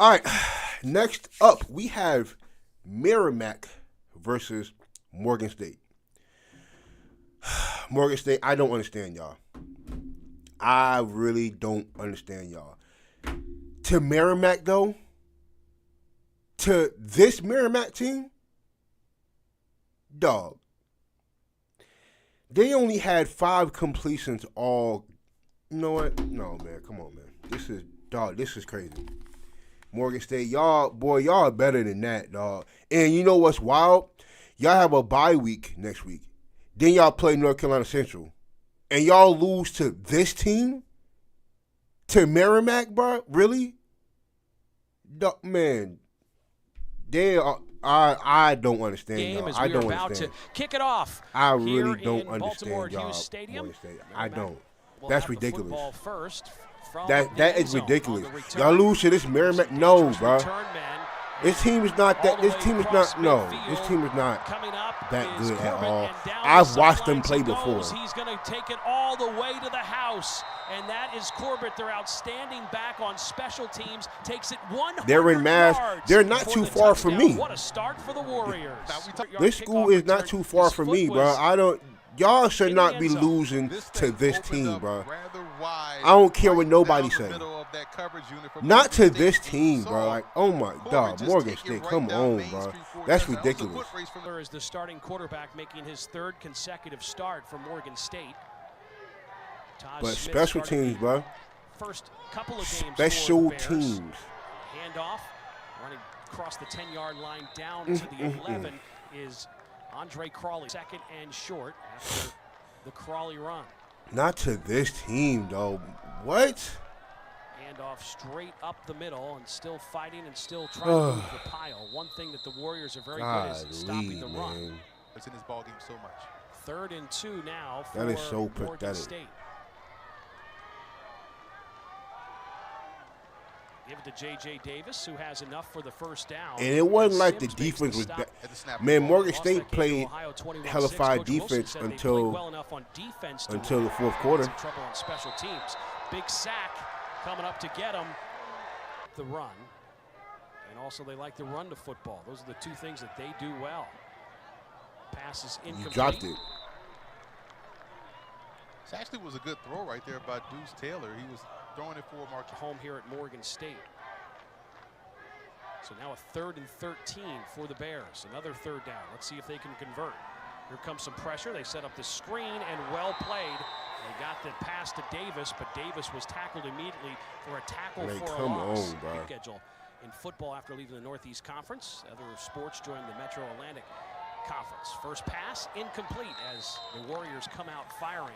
All right, next up we have Merrimack versus Morgan State. Morgan State, I don't understand y'all. I really don't understand y'all. To Merrimack, though, to this Merrimack team, dog, they only had 5 completions all. You know what? No, man, come on, man. This is crazy. Morgan State, y'all are better than that, dog. And you know what's wild? Y'all have a bye week next week. Then y'all play North Carolina Central. And y'all lose to this team? To Merrimack, bro? Really? Man, they are. I don't understand y'all. I don't understand. To kick it off. I really don't understand Baltimore y'all. Hughes Stadium. I don't. That's ridiculous. First that is ridiculous. Y'all lose to this Merrimack? No, bro. This team is not that. This team is not. No, this team is not that good at all. I've watched them play before. He's going to take it all the way to the house, and that is Corbett. Their outstanding back on special teams takes it 100 They're in Mass. They're not too far from me. What a start for the Warriors. This school is not too far from me, bro. I don't. Y'all should not be losing to this team, bro. I don't care what nobody says. Not to this team, bro. Like, oh my God, Morgan State, come on, bro. That's ridiculous. Is the starting quarterback making his 3rd consecutive start for Morgan State. But special teams, bro. First couple of games. Special teams. Handoff, running across the 10-yard line down to the 11 is Andre Crawley, 2nd and short after the Crawley run. Not to this team, though. What? Handoff straight up the middle and still fighting and still trying to move the pile. One thing that the Warriors are very good is stopping the run. It's in this ballgame so much. 3rd and 2 now for that is so Morgan pathetic. State. Give it to J.J. Davis, who has enough for the first down. And it wasn't like the defense was bad. Man, Morgan State played hellified defense until the 4th quarter. Trouble on special teams. Big sack coming up to get him. The run. And also they like to run the football. Those are the 2 things that they do well. Pass is incomplete. You dropped it. This actually was a good throw right there by Deuce Taylor. He was throwing it for Mark home here at Morgan State. So now a 3rd and 13 for the Bears. Another 3rd down. Let's see if they can convert. Here comes some pressure. They set up the screen and well played. They got the pass to Davis, but Davis was tackled immediately for a tackle for a loss. Bro. Schedule in football after leaving the Northeast Conference. Other sports join the Metro Atlantic Conference. First pass incomplete as the Warriors come out firing.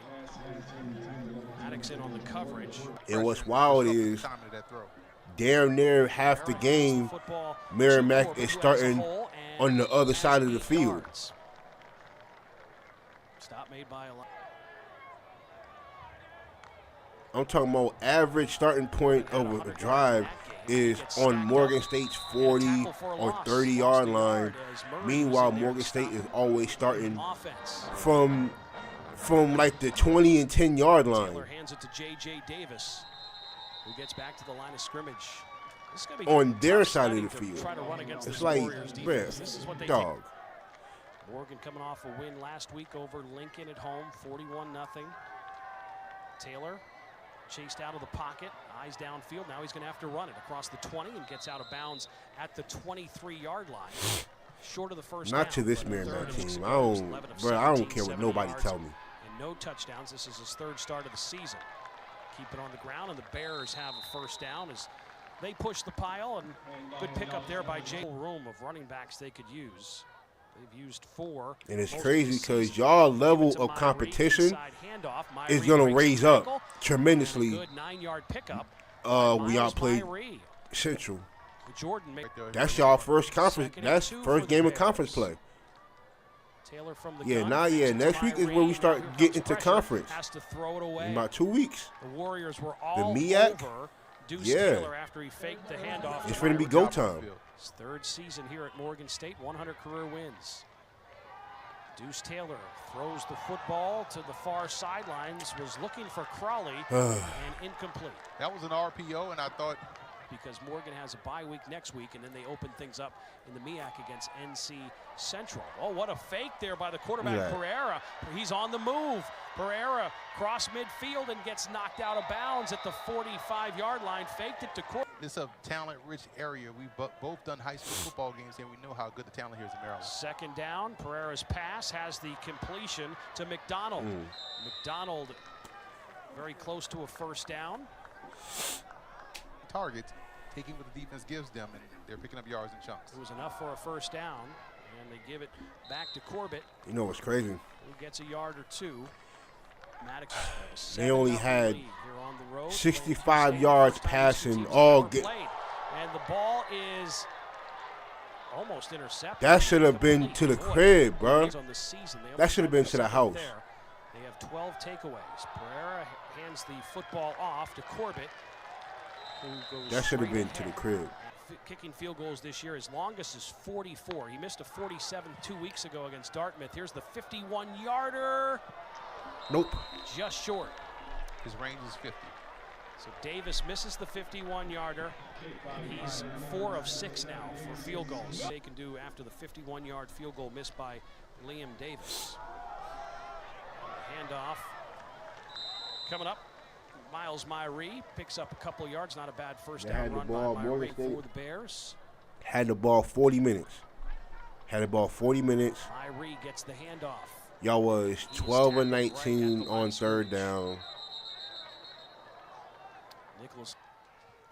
Maddox in on the coverage. And what's wild is damn near half the game Merrimack is starting on the other side of the field. Stop made by a lot. I'm talking about average starting point of a drive is on Morgan State's 40 or 30-yard line. Meanwhile, Morgan State is always starting from like the 20 and 10-yard line. Taylor hands it to J.J. Davis, who gets back to the line of scrimmage. On their side of the field. It's like, bruh, dog. Morgan coming off a win last week over Lincoln at home, 41-0. Taylor chased out of the pocket, eyes downfield. Now he's going to have to run it across the 20 and gets out of bounds at the 23-yard line. Short of the first Not down, to this Merrimack team. I don't care what nobody tell me. And no touchdowns. This is his 3rd start of the season. Keep it on the ground, and the Bears have a first down as they push the pile, and good pickup there by Jay. Room of running backs they could use. They've used 4. And it's crazy because y'all level of competition is going to raise up tremendously. Good 9-yard pickup. We outplayed Central. That's y'all first conference. That's first game of conference play. Taylor from the next week is when we start getting to conference. Has to throw it away. In about 2 weeks. The Warriors were all the MEAC. over Deuce Taylor after he faked the handoff. It's going to be go time. His 3rd season here at Morgan State, 100 career wins. Deuce Taylor throws the football to the far sidelines, was looking for Crawley, and incomplete. That was an RPO, and I thought because Morgan has a bye week next week, and then they open things up in the MEAC against NC Central. Oh, what a fake there by the quarterback, Pereira. He's on the move. Pereira cross midfield and gets knocked out of bounds at the 45-yard line. Faked it to Corbett. It's a talent-rich area. We've both done high school football games, and we know how good the talent here is in Maryland. Second down, Pereira's pass has the completion to McDonald. McDonald very close to a first down. Target, taking what the defense gives them, and they're picking up yards and chunks. It was enough for a first down, and they give it back to Corbett. You know what's crazy? Who gets a yard or two. Maddox, they only had on the road, 65 yards passing all game. And the ball is almost intercepted. That should have been to the crib, bro. That should have been to the house. They have 12 takeaways. Pereira hands the football off to Corbett, who goes that should have been to the crib. Kicking field goals this year, his longest is 44. He missed a 47 2 weeks ago against Dartmouth. Here's the 51-yarder. Nope. Just short. His range is 50. So Davis misses the 51-yarder. He's 4 of 6 now for field goals. They can do after the 51-yard field goal missed by Liam Davis. Handoff. Coming up, Miles Myree picks up a couple yards. Not a bad first down run by Myree for the Bears. Had the ball 40 minutes. Had the ball 40 minutes. Myree gets the handoff. Y'all was 12 of 19 on third down. Nicholas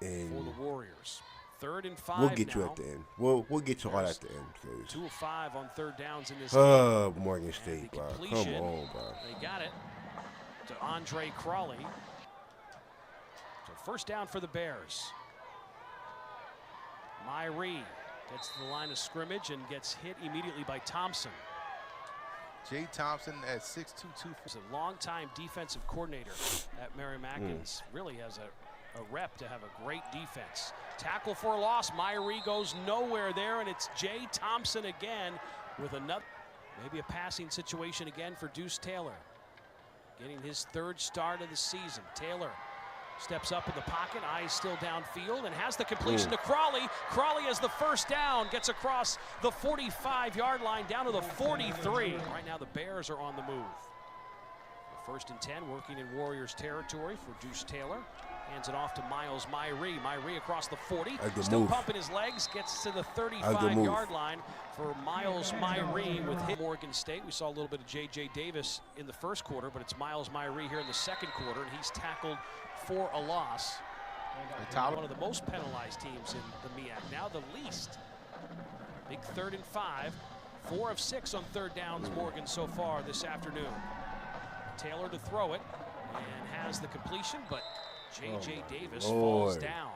and for the Warriors. 3rd and 5 We'll get now. you at the end. We'll get you all at the end. 2 of 5 on third downs in this game. Morgan State, bro. Come on, bro. They got it to Andre Crawley. So first down for the Bears. Myree gets to the line of scrimmage and gets hit immediately by Thompson. Jay Thompson at 6'2", He's a longtime defensive coordinator at Merrimack and really has a rep to have a great defense. Tackle for a loss. Myree goes nowhere there, and it's Jay Thompson again with another, maybe a passing situation again for Deuce Taylor. Getting his 3rd start of the season. Taylor steps up in the pocket, eyes still downfield, and has the completion to Crawley. Crawley has the first down, gets across the 45-yard line down to the 43. Right now the Bears are on the move. The 1st and 10 working in Warriors territory for Deuce Taylor. Hands it off to Miles Myree. Myree across the 40. Still pumping his legs, gets to the 35-yard line for Miles Myree with hit Morgan State. We saw a little bit of J.J. Davis in the first quarter, but it's Miles Myree here in the second quarter, and he's tackled for a loss. One of the most penalized teams in the MEAC, now the least. Big 3rd and 5. 4 of 6 on third downs, Morgan, so far this afternoon. Taylor to throw it, and has the completion, but J.J. Davis falls down.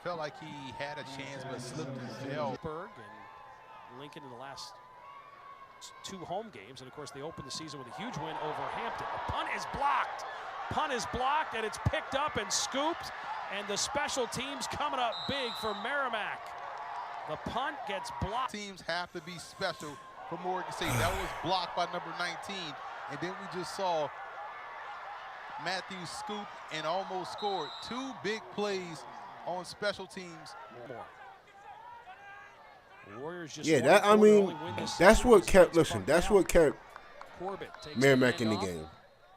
Felt like he had a chance, but slipped and fell. And Lincoln in the last 2 home games, and of course they opened the season with a huge win over Hampton. The punt is blocked. Punt is blocked, and it's picked up and scooped, and the special teams coming up big for Merrimack. The punt gets blocked. Teams have to be special for Morgan State. That was blocked by number 19, and then we just saw Matthews scoop and almost scored. 2 big plays on special teams. Warriors just that's what kept. Listen, that's what kept Merrimack in the game.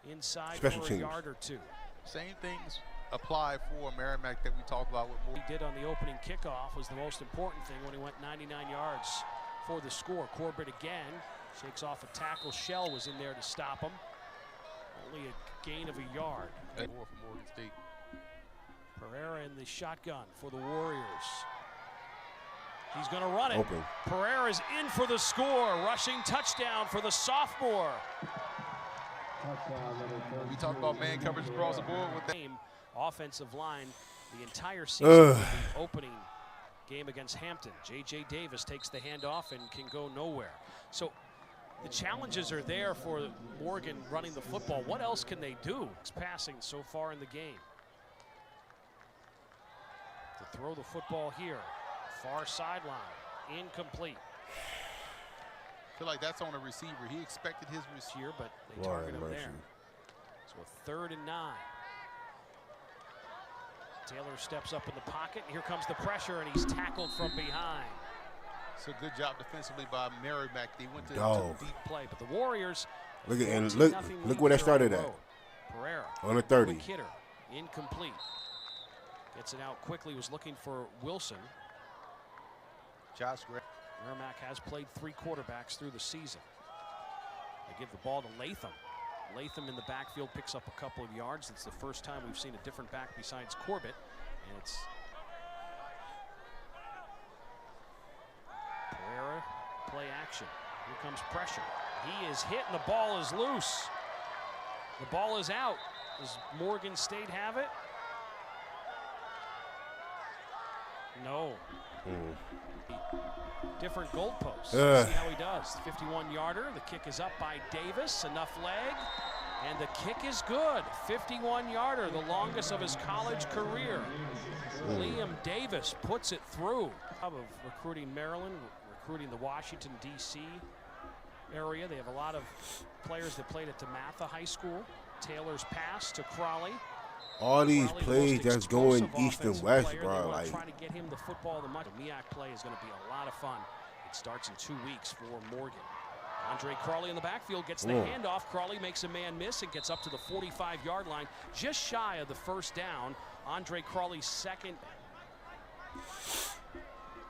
Inside special for teams. a yard or 2. Same things apply for Merrimack that we talked about with What he did on the opening kickoff was the most important thing when he went 99 yards for the score. Corbett again shakes off a tackle. Shell was in there to stop him. Only a gain of a yard. More for Morgan State. Pereira in the shotgun for the Warriors. He's going to run it. Open. Pereira's in for the score. Rushing touchdown for the sophomore. We talk about man coverage across the board with that. Offensive line the entire season. The opening game against Hampton. J.J. Davis takes the handoff and can go nowhere. So the challenges are there for Morgan running the football. What else can they do? It's passing so far in the game. To throw the football here. Far sideline. Incomplete. I feel like that's on a receiver. He expected his receiver, but they target him there. So a 3rd and 9. Taylor steps up in the pocket, and here comes the pressure, and he's tackled from behind. So good job defensively by Merrimack. They went to Deep play, but the Warriors. Look where they started at. Pereira on the 30. Quick hitter, incomplete. Gets it out quickly. Was looking for Wilson. Josh Gray. Merrimack has played 3 quarterbacks through the season. They give the ball to Latham. Latham in the backfield picks up a couple of yards. It's the first time we've seen a different back besides Corbett, and it's Pereira, play action. Here comes pressure. He is hit and the ball is loose. The ball is out. Does Morgan State have it? No. Different goalposts. See how he does. 51-yarder. The kick is up by Davis. Enough leg. And the kick is good. 51-yarder, the longest of his college career. Liam Davis puts it through. Of recruiting Maryland, recruiting the Washington, D.C. area. They have a lot of players that played at DeMatha High School. Taylor's pass to Crawley. All these Crawley, plays that's going east and west, player. bro. Like, try to get him the football. The MEAC play is going to be a lot of fun. It starts in 2 weeks for Morgan. Andre Crawley in the backfield gets the handoff. Crawley makes a man miss and gets up to the 45-yard line, just shy of the first down. Andre Crawley's second.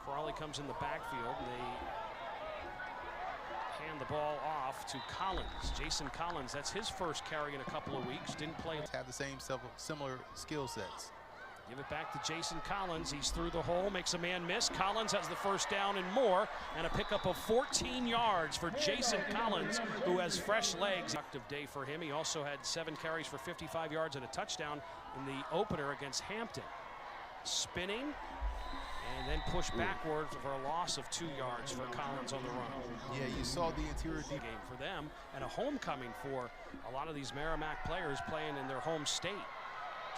Crawley comes in the backfield. They hand the ball off to Collins. Jason Collins, that's his first carry in a couple of weeks. Didn't play. Have the same similar skill sets. Give it back to Jason Collins. He's through the hole, makes a man miss. Collins has the first down and more, and a pickup of 14 yards for Jason Collins, who has fresh legs. Productive day for him. He also had 7 carries for 55 yards and a touchdown in the opener against Hampton. Spinning, and then push backward for a loss of 2 yards for Collins on the run. Yeah, you saw the interior game for them, and a homecoming for a lot of these Merrimack players playing in their home state.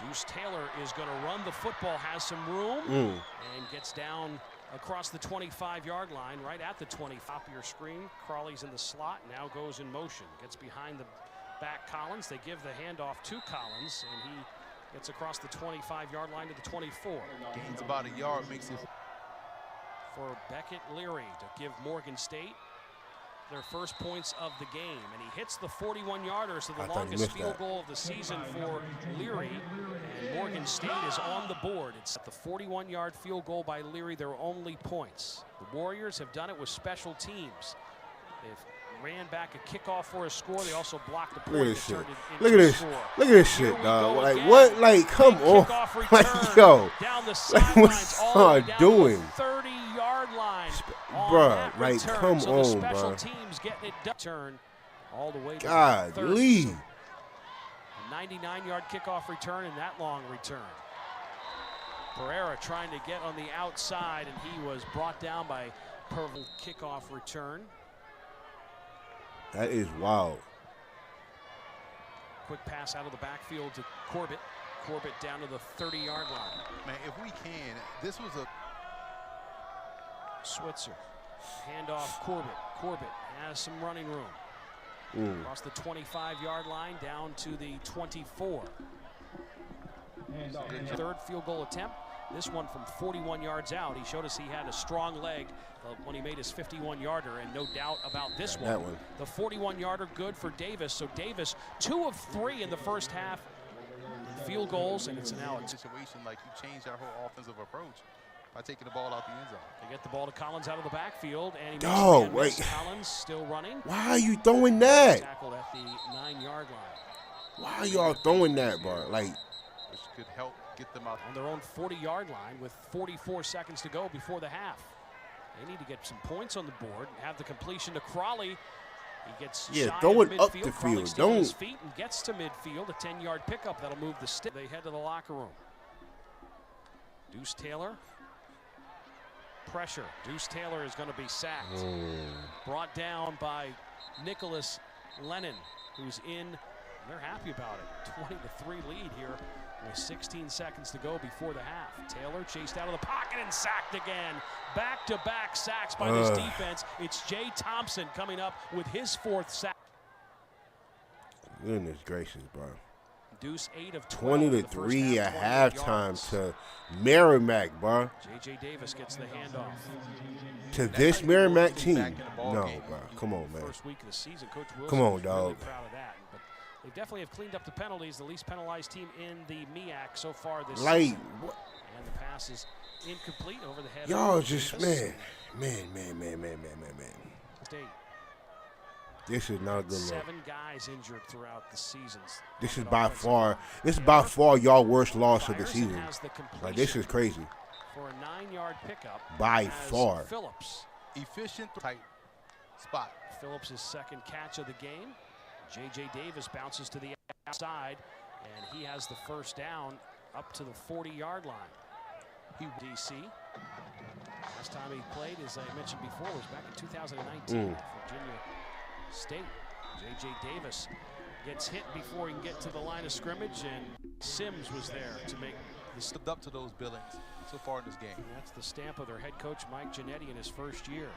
Deuce Taylor is going to run the football, has some room, and gets down across the 25-yard line, right at the 20. Top of your screen, Crawley's in the slot, now goes in motion. Gets behind the back Collins. They give the handoff to Collins, and he gets across the 25-yard line to the 24. Gains about a yard, makes it. For Beckett Leary to give Morgan State their first points of the game, and he hits the 41-yarder, so the longest field goal of the season for Leary, and Morgan State is on the board. It's at the 41-yard field goal by Leary, their only points. The Warriors have done it with special teams. They've ran back a kickoff for a score. They also blocked the point that turned it into a score. Look at this shit, dog. Like, what? Like, come on. Like, yo. Down the like, what's all doing? 30-yard line. Bruh, like, come so on, special bro. Teams getting it done. Turn all the way to God, third. Lee. A 99-yard kickoff return and that long return. Pereira trying to get on the outside, and he was brought down by Purple. Kickoff return. That is wild. Quick pass out of the backfield to Corbett. Corbett down to the 30-yard line. Man, if we can, this was a Switzer. Handoff Corbett. Corbett has some running room. Across the 25-yard line down to the 24. Third field goal attempt. This one from 41 yards out. He showed us he had a strong leg when he made his 51-yarder, and no doubt about this one. The 41-yarder good for Davis. So Davis, 2 of 3 in the first half. Field goals, and it's now a situation like you changed our whole offensive approach by taking the ball out the end zone. They get the ball to Collins out of the backfield, and he wait. Collins still running. Why are you throwing that? Tackled at the 9-yard line. Why are y'all throwing that, bro? Like, which could help get them out on their own 40-yard line with 44 seconds to go before the half. They need to get some points on the board and have the completion to Crawley. He gets throw it up midfield. the Crawley field. still on Don't. his feet and gets to midfield. A 10-yard pickup that'll move the stick. They head to the locker room. Deuce Taylor. Pressure. Deuce Taylor is going to be sacked. Brought down by Nicholas Lennon, who's in. They're happy about it. 20-3 lead here with 16 seconds to go before the half. Taylor chased out of the pocket and sacked again. Back-to-back sacks by this defense. It's Jay Thompson coming up with his 4th sack. Goodness gracious, bro. Deuce 8 of 12. 20-3 at halftime to Merrimack, bro. J.J. Davis gets the handoff. To this Merrimack team? No, bro. Come on, man. First week of the season, Coach Wilson Come on, was dog. really proud of that. But they definitely have cleaned up the penalties. The least penalized team in the MEAC so far this season. What? And the pass is incomplete over the head. Y'all of just, Davis. man. State. This is not a good look. 7 guys injured throughout the seasons. This is by far y'all worst loss of the season. Like, this is crazy. For a 9-yard pickup. By far. Phillips. Efficient, tight spot. Phillips' second catch of the game. J.J. Davis bounces to the outside, and he has the first down up to the 40-yard line. DC. Last time he played, as I mentioned before, was back in 2019 at Virginia State. J.J. Davis gets hit before he can get to the line of scrimmage, and Sims was there to make the Stood up to those billings so far in this game. And that's the stamp of their head coach, Mike Giannetti, in his first year.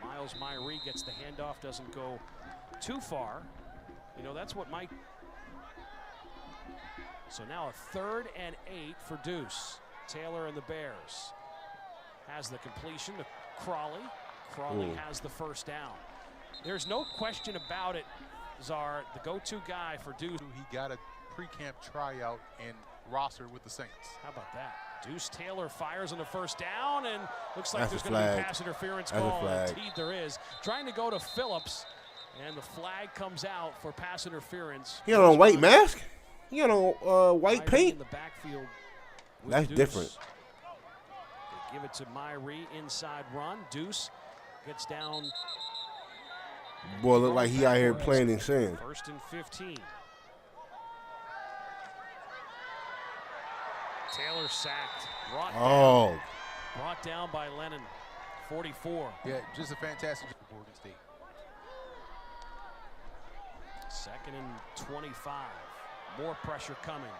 Miles Myree gets the handoff, doesn't go too far. You know, that's what Mike. So now a 3rd and 8 for Deuce. Taylor and the Bears. Has the completion to Crawley. Crawley has the first down. There's no question about it, Czar, the go-to guy for Deuce. He got a pre-camp tryout and roster with the Saints. How about that? Deuce Taylor fires on the first down, and looks like That's there's going to be pass interference call. Indeed there is. Trying to go to Phillips, and the flag comes out for pass interference. He got on white mask? He got on white paint? In the backfield. That's Deuce. different. They give it to Myree, inside run. Deuce gets down. Boy, look like he out here playing in sand. 1st and 15. Taylor sacked. Brought down by Lennon. 44. Yeah, just a fantastic job for Oregon State. 2nd and 25. More pressure coming.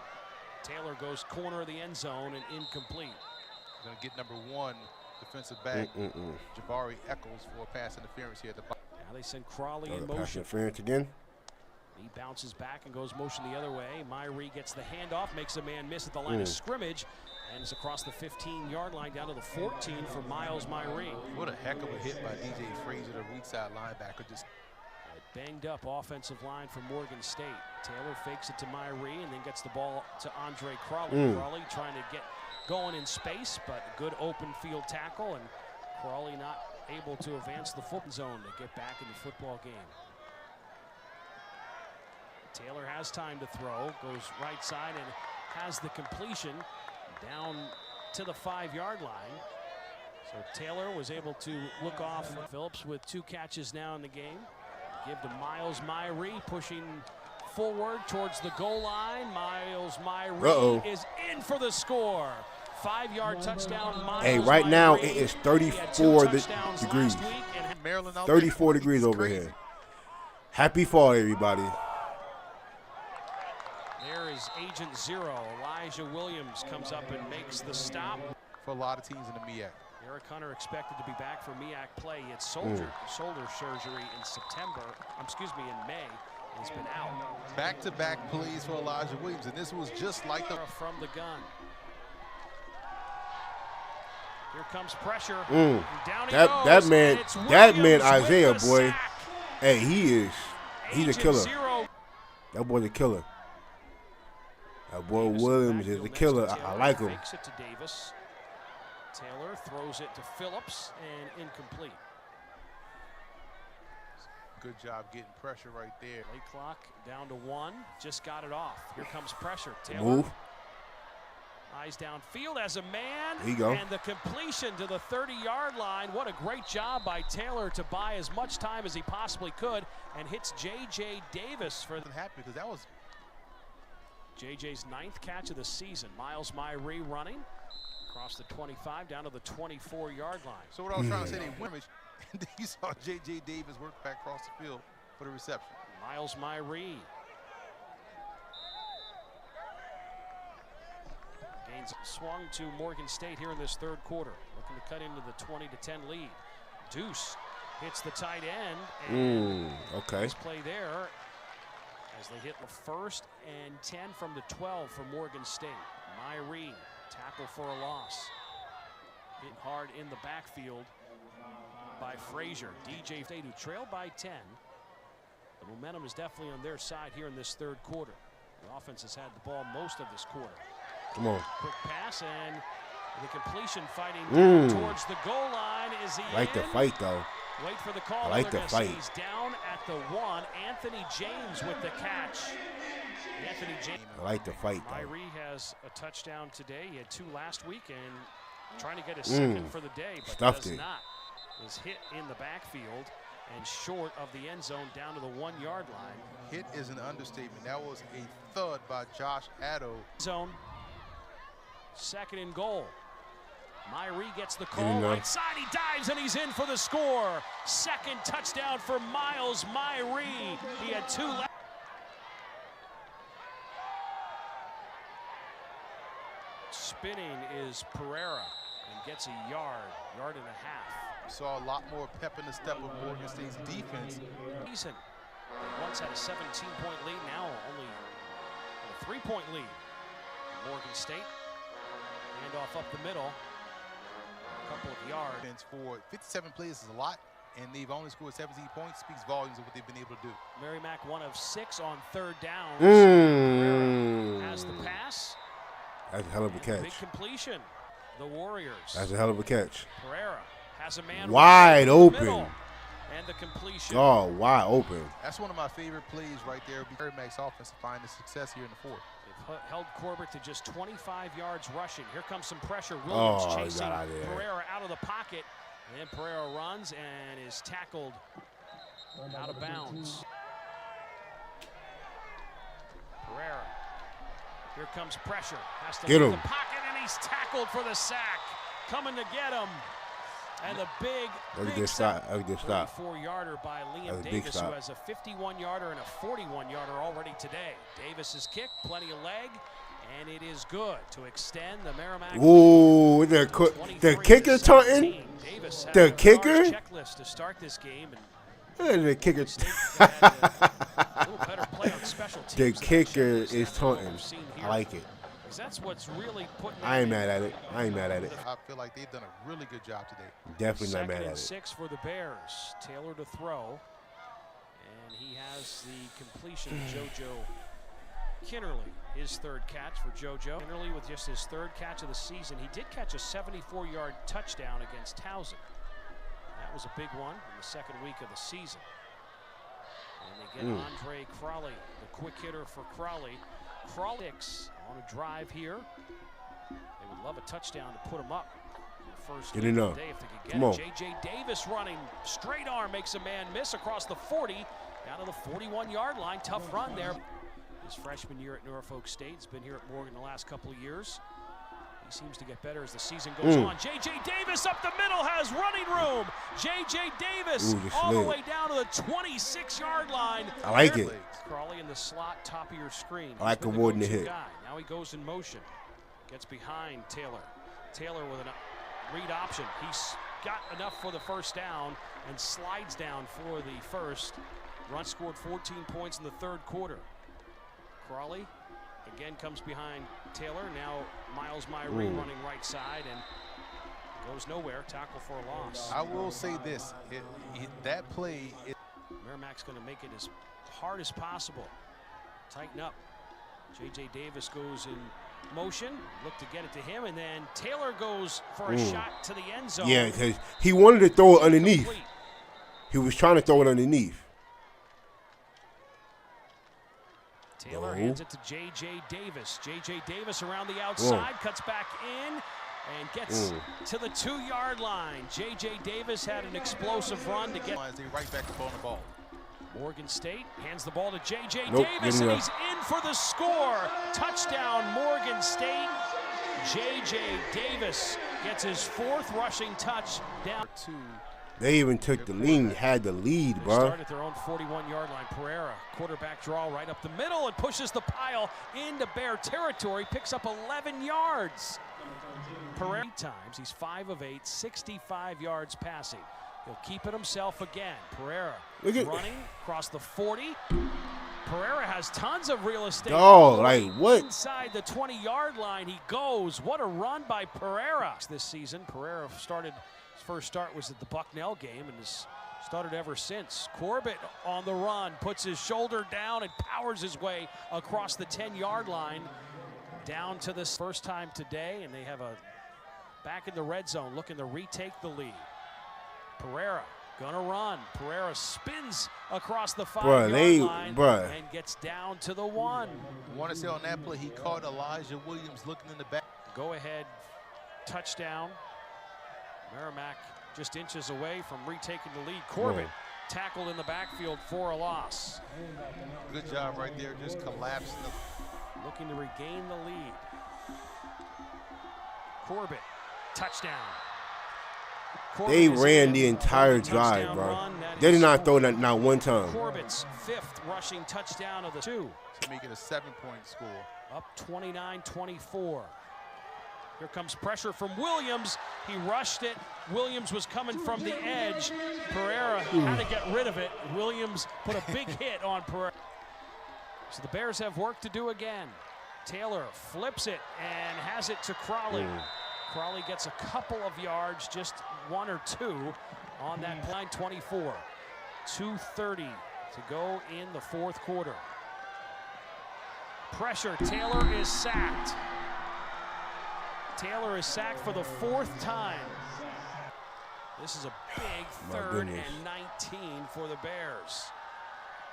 Taylor goes corner of the end zone and incomplete. Going to get number 1 defensive back, Jabari Eccles, for a pass interference here at the bottom. Now they send Crawley in Pass motion. interference again. He bounces back and goes motion the other way. Myree gets the handoff, makes a man miss at the line of scrimmage, and is across the 15-yard line down to the 14 for Miles Myree. What a heck of a hit by DJ Frazier, the weak side linebacker. Just banged up offensive line for Morgan State. Taylor fakes it to Myree and then gets the ball to Andre Crawley. Crawley trying to get going in space, but a good open field tackle, and Crawley not able to advance the foot zone to get back in the football game. Taylor has time to throw, goes right side and has the completion down to the 5-yard line. So Taylor was able to look off Phillips with 2 catches now in the game. Give to Miles Myree, pushing forward towards the goal line. Miles Myree is in for the score. 5-yard touchdown. Miles Hey, right now Myree. it is 34 degrees. 34 degrees over here. Happy fall, everybody. There is Agent Zero. Elijah Williams comes up and makes the stop. for a lot of teams in the MEAC. Eric Hunter expected to be back for MEAC play. He had shoulder surgery in in May. He's been out. Back-to-back plays for Elijah Williams, and this was just like the from the gun. Here comes pressure. Down he goes, that man Isaiah, with the boy. sack. Hey, he's a killer. Zero. That boy's a killer. That boy Williams is a killer. I like him. Fakes it to Davis. Taylor throws it to Phillips and incomplete. good job getting pressure right there. Play clock down to 1. Just got it off. Here comes pressure. Taylor. Move. Eyes downfield as a man. There you go. And the completion to the 30-yard line. What a great job by Taylor to buy as much time as he possibly could, and hits J.J. Davis for the happy because that was J.J.'s 9th catch of the season. Miles Myree running across the 25 down to the 24-yard line. So what I was trying to say, they win, and then you saw J.J. Davis work back across the field for the reception. Miles Myree. Gains swung to Morgan State here in this third quarter. Looking to cut into the 20-10 lead. Deuce hits the tight end. And okay. nice play there as they hit the 1st and 10 from the 12 for Morgan State. Myrie, tackle for a loss. Hit hard in the backfield by Frazier. DJ State, who trailed by 10. The momentum is definitely on their side here in this 3rd quarter. The offense has had the ball most of this quarter. Come on. Quick pass, and the completion fighting down towards the goal line. Is he Like the fight, though. Wait for the call. I like the fight. He's down at the 1. Anthony James with the catch. Anthony James. I like the fight, though. Myrie has a touchdown today. He had 2 last week and trying to get his 2nd for the day, but Stuffed does it. not. Is hit in the backfield and short of the end zone down to the 1-yard line. Hit is an understatement. That was a thud by Josh Addo. Zone. 2nd and goal. Myrie gets the call. Right side, he dives and he's in for the score. 2nd touchdown for Miles Myrie. He had 2 left. Spinning is Pereira and gets a yard and a half. We saw a lot more pep in the step of Morgan State's defense. They once had a 17-point lead, now only a 3-point lead. Morgan State, handoff up the middle, a couple of yards. For 57 plays is a lot, and they've only scored 17 points. Speaks volumes of what they've been able to do. Merrimack 1 of 6 on 3rd down. Has the pass. That's a hell of a catch. Big completion. The Warriors. That's a hell of a catch. Pereira has a man wide open. And the completion. Oh, wide open. That's one of my favorite plays right there. Merrimack's offense to find the success here in the 4th. They've held Corbett to just 25 yards rushing. Here comes some pressure. Williams chasing Pereira out of the pocket. And then Pereira runs and is tackled out of bounds. Pereira. Here comes pressure. Has to leave the pocket, and he's tackled for the sack. Coming to get him. And the big stop. 34-yarder by Liam Davis, who has a 51-yarder and a 41-yarder already today. Davis's kick, plenty of leg, and it is good to extend the Merrimack. Ooh, the kicker taunting. The kicker. Checklist to start this game. The kicker. The kicker is taunting. I like it. That's what's really putting. I ain't mad at it. I ain't mad at it. I feel like they've done a really good job today. Definitely not mad at it. 2nd and 6 for the Bears. Taylor to throw, and he has the completion. JoJo Kinnerly, his 3rd catch for JoJo. Kinnerly with just his 3rd catch of the season. He did catch a 74-yard touchdown against Towson. That was a big one in the 2nd week of the season. And they get Andre Crawley, the quick hitter for Crawley. Crawley on a drive here. They would love a touchdown to put him up. First Get enough. Day if they could get it. J.J. Davis running straight arm, makes a man miss across the 40, down to the 41-yard line. Tough run there. His freshman year at Norfolk State. He's been here at Morgan the last couple of years. He seems to get better as the season goes on. J.J. Davis up the middle has running room. J.J. Davis all the way down to the 26-yard line. I like it. Crawley in the slot, top of your screen. I like avoiding the hit. Now he goes in motion. Gets behind Taylor. Taylor with a read option. He's got enough for the 1st down and slides down for the 1st. Run scored 14 points in the 3rd quarter. Crawley again comes behind Taylor. Now Miles Myrie running right side and goes nowhere. Tackle for a loss. I will say this. That play. Merrimack's going to make it as hard as possible. Tighten up. J.J. Davis goes in motion. Look to get it to him. And then Taylor goes for a shot to the end zone. Yeah, because he wanted to throw it underneath. He was trying to throw it underneath. Taylor hands it to J.J. Davis. J.J. Davis around the outside, cuts back in, and gets to the 2-yard line. J.J. Davis had an explosive run to get. They right back up on the ball. Morgan State hands the ball to J.J. Davis, and he's in for the score. Touchdown, Morgan State. J.J. Davis gets his 4th rushing touchdown. They even took the lead, had the lead, They bro. start at their own 41-yard line. Pereira, quarterback draw right up the middle and pushes the pile into Bear territory, picks up 11 yards. Pereira times, he's 5 of 8, 65 yards passing. He'll keep it himself again. Pereira running across the 40. Pereira has tons of real estate. Oh, like what? Inside the 20-yard line, he goes. What a run by Pereira. This season, Pereira started, his first start was at the Bucknell game and has started ever since. Corbett on the run, puts his shoulder down and powers his way across the 10-yard line down to this first time today, and they have a back in the red zone looking to retake the lead. Pereira gonna run. Pereira spins across the 5-yard line and gets down to the 1. I want to say on that play, he caught Elijah Williams looking in the back. Go ahead touchdown. Merrimack just inches away from retaking the lead. Corbett tackled in the backfield for a loss. Good job right there, just collapsing. Looking to regain the lead. Corbett, touchdown. Corbett they ran the entire drive, bro. They did not throw that not one time. Corbett's 5th rushing touchdown of the 2. To make it a 7-point score. Up 29-24. Here comes pressure from Williams. He rushed it. Williams was coming from the edge. Pereira had to get rid of it. Williams put a big hit on Pereira. So the Bears have work to do again. Taylor flips it and has it to Crawley. Crawley gets a couple of yards, just 1 or 2 on that line. 24. 2:30 to go in the 4th quarter. Pressure. Taylor is sacked. Taylor is sacked for the 4th time. This is a big 3rd and 19 for the Bears.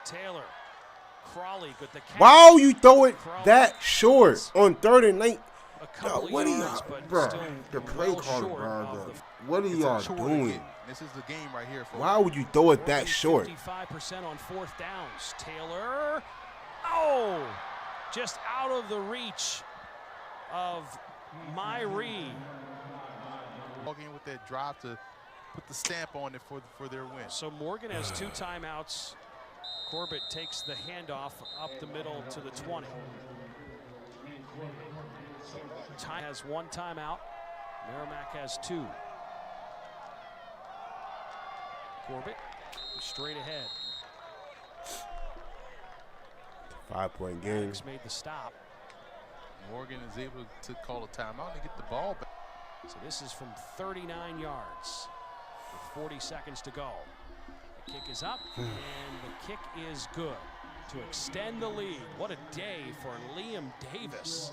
Taylor. Crawley got the catch. Wow, you throw it that short on 3rd and 9. What are y'all, bro? The play caller, bro. What are y'all doing? This is the game right here. Folks. Why would you throw it that short? 55% on 4th downs. Taylor, oh, just out of the reach of Myrie. Walking with that drive to put the stamp on it for their win. So Morgan has 2 timeouts. Corbett takes the handoff up the middle to the 20. Ty has 1 timeout. Merrimack has 2. Corbett straight ahead. 5-point game. Made the stop. Morgan is able to call a timeout and get the ball back. So this is from 39 yards with 40 seconds to go. The kick is up, and the kick is good to extend the lead. What a day for Liam Davis.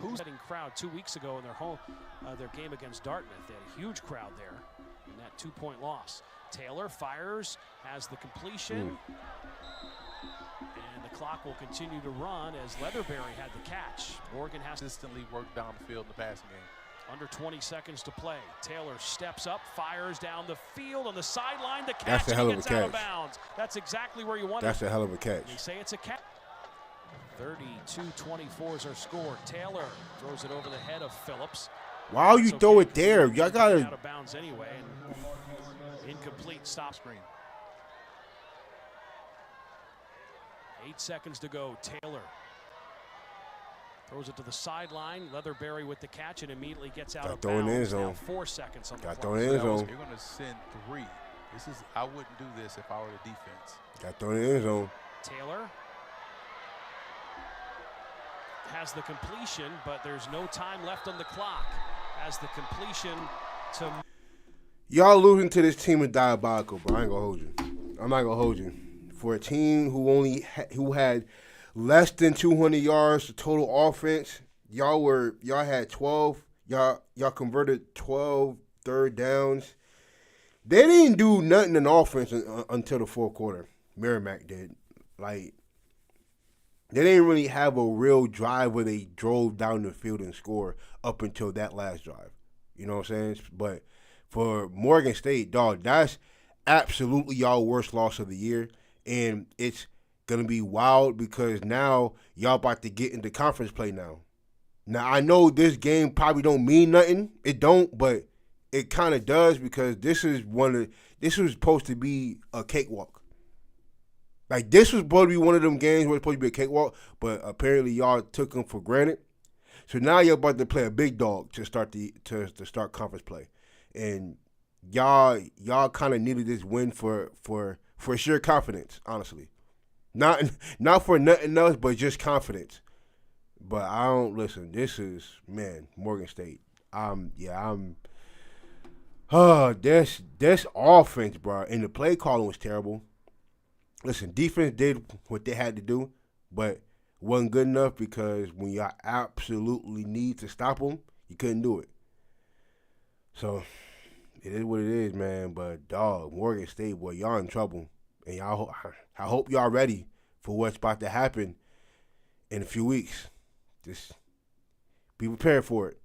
Who's setting crowd 2 weeks ago in their game against Dartmouth. They had a huge crowd there in that 2-point loss. Taylor fires, has the completion, and the clock will continue to run as Leatherberry had the catch. Morgan has consistently worked down the field in the passing game. Under 20 seconds to play. Taylor steps up, fires down the field on the sideline. The catch. That's a hell of a gets out of catch. bounds. That's exactly where you want it. That's a hell of a catch. They say it's a catch. 32-24 is our score. Taylor throws it over the head of Phillips. Why you throw it there? Y'all gotta. Out of bounds anyway. And incomplete stop screen. 8 seconds to go. Taylor throws it to the sideline. Leatherberry with the catch and immediately gets out of bounds. In zone. Now 4 seconds on the clock. Got thrown in zone. You're going to send 3. I wouldn't do this if I were the defense. Got thrown in zone. Taylor has the completion, but there's no time left on the clock. Has the completion to. Y'all losing to this team is diabolical, bro. I ain't gonna hold you. I'm not gonna hold you. For a team who had less than 200 yards total offense, y'all had 12. Y'all converted 12 third downs. They didn't do nothing in offense until the 4th quarter. Merrimack did. Like, they didn't really have a real drive where they drove down the field and scored up until that last drive. You know what I'm saying? But for Morgan State, dog, that's absolutely y'all worst loss of the year. And it's going to be wild because now y'all about to get into conference play now. Now, I know this game probably don't mean nothing. It don't, but it kind of does because this was supposed to be a cakewalk. Like, this was supposed to be one of them games where it's supposed to be a cakewalk, but apparently y'all took them for granted. So now you're about to play a big dog to start to start conference play. And y'all kind of needed this win for sheer confidence, honestly. Not for nothing else, but just confidence. But I don't listen. This is Morgan State. This offense, bro, and the play calling was terrible. Listen, defense did what they had to do, but wasn't good enough because when y'all absolutely need to stop them, you couldn't do it. So it is what it is, man. But dog, Morgan State, boy, y'all in trouble, and I hope y'all ready for what's about to happen in a few weeks. Just be prepared for it.